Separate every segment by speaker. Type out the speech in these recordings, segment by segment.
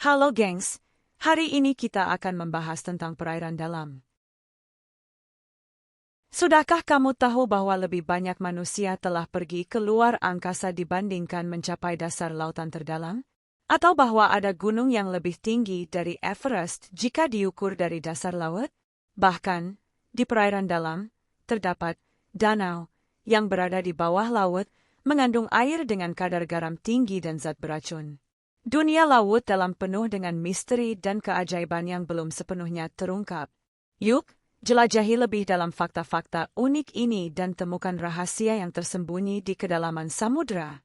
Speaker 1: Halo gengs, hari ini kita akan membahas tentang perairan dalam. Sudahkah kamu tahu bahwa lebih banyak manusia telah pergi ke luar angkasa dibandingkan mencapai dasar lautan terdalam? Atau bahwa ada gunung yang lebih tinggi dari Everest jika diukur dari dasar laut? Bahkan, di perairan dalam, terdapat danau yang berada di bawah laut, mengandung air dengan kadar garam tinggi dan zat beracun. Dunia laut dalam penuh dengan misteri dan keajaiban yang belum sepenuhnya terungkap. Yuk, jelajahi lebih dalam fakta-fakta unik ini dan temukan rahasia yang tersembunyi di kedalaman samudera.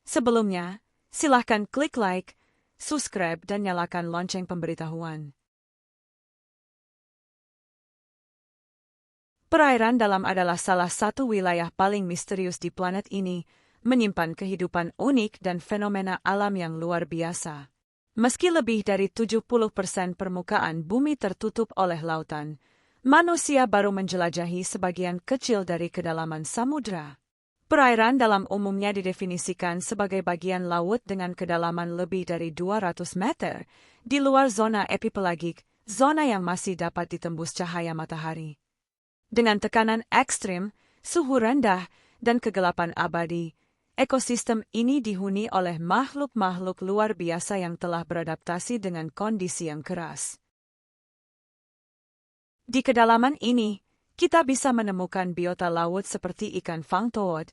Speaker 1: Sebelumnya, silahkan klik like, subscribe dan nyalakan lonceng pemberitahuan. Perairan dalam adalah salah satu wilayah paling misterius di planet ini, menyimpan kehidupan unik dan fenomena alam yang luar biasa. Meski lebih dari 70% permukaan bumi tertutup oleh lautan, manusia baru menjelajahi sebagian kecil dari kedalaman samudera. Perairan dalam umumnya didefinisikan sebagai bagian laut dengan kedalaman lebih dari 200 meter, di luar zona epipelagik, zona yang masih dapat ditembus cahaya matahari. Dengan tekanan ekstrim, suhu rendah, dan kegelapan abadi, ekosistem ini dihuni oleh makhluk-makhluk luar biasa yang telah beradaptasi dengan kondisi yang keras. Di kedalaman ini, kita bisa menemukan biota laut seperti ikan fangtooth,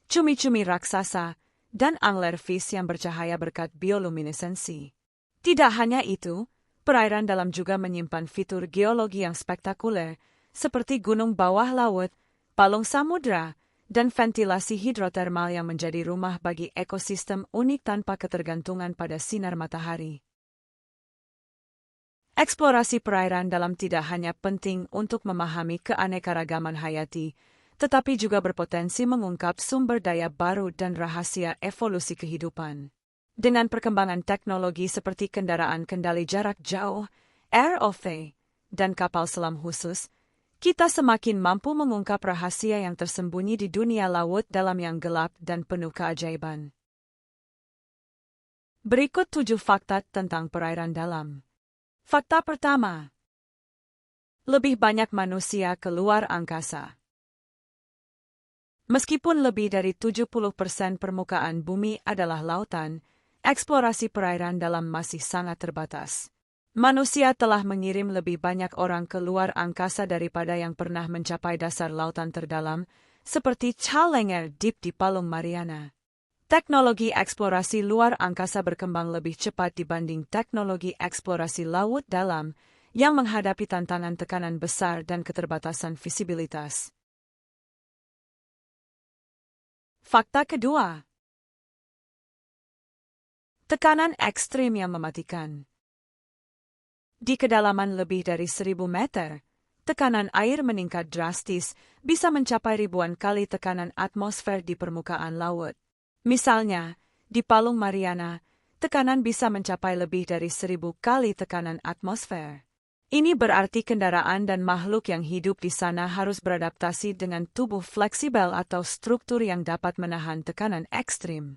Speaker 1: cumi-cumi raksasa, dan anglerfish yang bercahaya berkat bioluminesensi. Tidak hanya itu, perairan dalam juga menyimpan fitur geologi yang spektakuler, seperti gunung bawah laut, palung samudra, dan ventilasi hidrotermal yang menjadi rumah bagi ekosistem unik tanpa ketergantungan pada sinar matahari. Eksplorasi perairan dalam tidak hanya penting untuk memahami keanekaragaman hayati, tetapi juga berpotensi mengungkap sumber daya baru dan rahasia evolusi kehidupan. Dengan perkembangan teknologi seperti kendaraan kendali jarak jauh, ROV, dan kapal selam khusus, kita semakin mampu mengungkap rahasia yang tersembunyi di dunia laut dalam yang gelap dan penuh keajaiban. Berikut 7 fakta tentang perairan dalam. Fakta pertama. Lebih banyak manusia keluar angkasa. Meskipun lebih dari 70% permukaan bumi adalah lautan, eksplorasi perairan dalam masih sangat terbatas. Manusia telah mengirim lebih banyak orang ke luar angkasa daripada yang pernah mencapai dasar lautan terdalam, seperti Challenger Deep di Palung Mariana. Teknologi eksplorasi luar angkasa berkembang lebih cepat dibanding teknologi eksplorasi laut dalam, yang menghadapi tantangan tekanan besar dan keterbatasan visibilitas. Fakta kedua. Tekanan ekstrim yang mematikan. Di kedalaman lebih dari 1000 meter, tekanan air meningkat drastis, bisa mencapai ribuan kali tekanan atmosfer di permukaan laut. Misalnya, di Palung Mariana, tekanan bisa mencapai lebih dari 1000 kali tekanan atmosfer. Ini berarti kendaraan dan makhluk yang hidup di sana harus beradaptasi dengan tubuh fleksibel atau struktur yang dapat menahan tekanan ekstrim.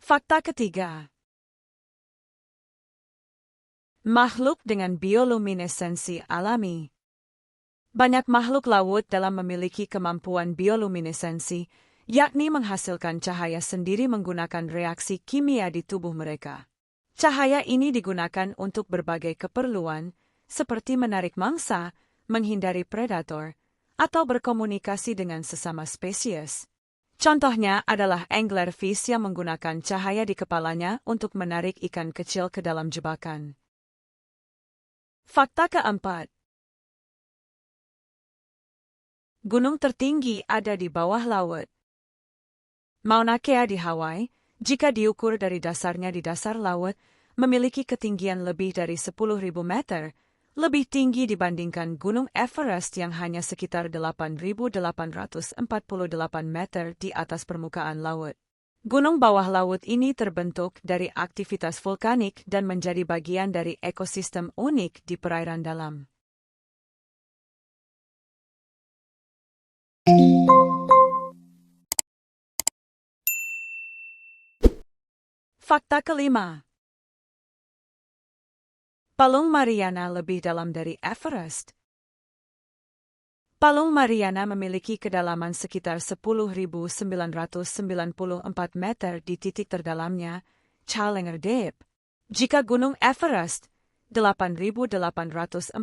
Speaker 1: Fakta ketiga. Makhluk dengan bioluminesensi alami. Banyak makhluk laut dalam memiliki kemampuan bioluminesensi, yakni menghasilkan cahaya sendiri menggunakan reaksi kimia di tubuh mereka. Cahaya ini digunakan untuk berbagai keperluan, seperti menarik mangsa, menghindari predator, atau berkomunikasi dengan sesama spesies. Contohnya adalah anglerfish yang menggunakan cahaya di kepalanya untuk menarik ikan kecil ke dalam jebakan. Fakta keempat. Gunung tertinggi ada di bawah laut. Mauna Kea di Hawaii, jika diukur dari dasarnya di dasar laut, memiliki ketinggian lebih dari 10.000 meter, lebih tinggi dibandingkan Gunung Everest yang hanya sekitar 8.848 meter di atas permukaan laut. Gunung bawah laut ini terbentuk dari aktivitas vulkanik dan menjadi bagian dari ekosistem unik di perairan dalam. Fakta kelima. Palung Mariana lebih dalam dari Everest. Palung Mariana memiliki kedalaman sekitar 10.994 meter di titik terdalamnya, Challenger Deep. Jika Gunung Everest, 8.848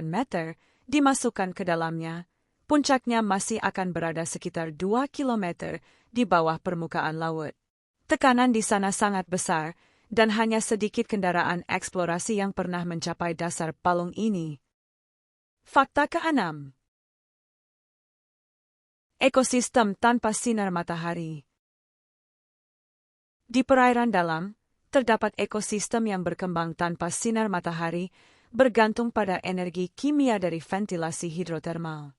Speaker 1: meter, dimasukkan ke dalamnya, puncaknya masih akan berada sekitar 2 km di bawah permukaan laut. Tekanan di sana sangat besar, dan hanya sedikit kendaraan eksplorasi yang pernah mencapai dasar palung ini. Fakta ke-6. Ekosistem tanpa sinar matahari. Di perairan dalam, terdapat ekosistem yang berkembang tanpa sinar matahari, bergantung pada energi kimia dari ventilasi hidrotermal.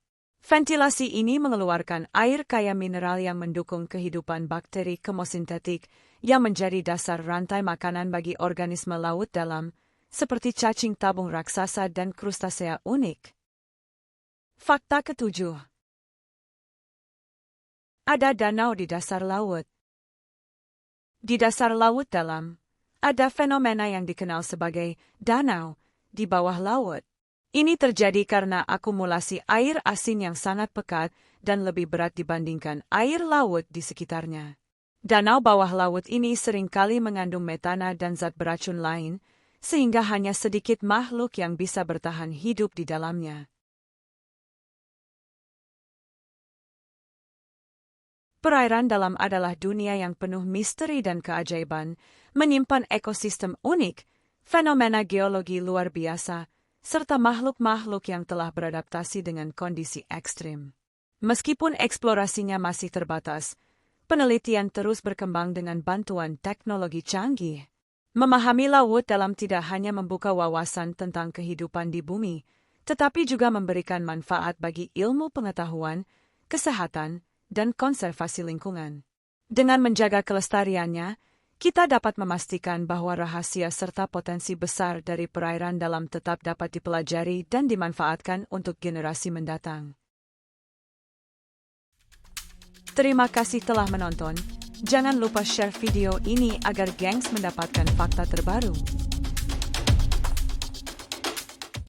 Speaker 1: Ventilasi ini mengeluarkan air kaya mineral yang mendukung kehidupan bakteri kemosintetik yang menjadi dasar rantai makanan bagi organisme laut dalam, seperti cacing tabung raksasa dan krustasea unik. Fakta ke-7. Ada danau di dasar laut. Di dasar laut dalam, ada fenomena yang dikenal sebagai danau di bawah laut. Ini terjadi karena akumulasi air asin yang sangat pekat dan lebih berat dibandingkan air laut di sekitarnya. Danau bawah laut ini seringkali mengandung metana dan zat beracun lain, sehingga hanya sedikit makhluk yang bisa bertahan hidup di dalamnya. Perairan dalam adalah dunia yang penuh misteri dan keajaiban, menyimpan ekosistem unik, fenomena geologi luar biasa, serta makhluk-makhluk yang telah beradaptasi dengan kondisi ekstrim. Meskipun eksplorasinya masih terbatas, penelitian terus berkembang dengan bantuan teknologi canggih. Memahami laut dalam tidak hanya membuka wawasan tentang kehidupan di bumi, tetapi juga memberikan manfaat bagi ilmu pengetahuan, kesehatan, dan konservasi lingkungan. Dengan menjaga kelestariannya, kita dapat memastikan bahwa rahasia serta potensi besar dari perairan dalam tetap dapat dipelajari dan dimanfaatkan untuk generasi mendatang. Terima kasih telah menonton. Jangan lupa share video ini agar gengs mendapatkan fakta terbaru.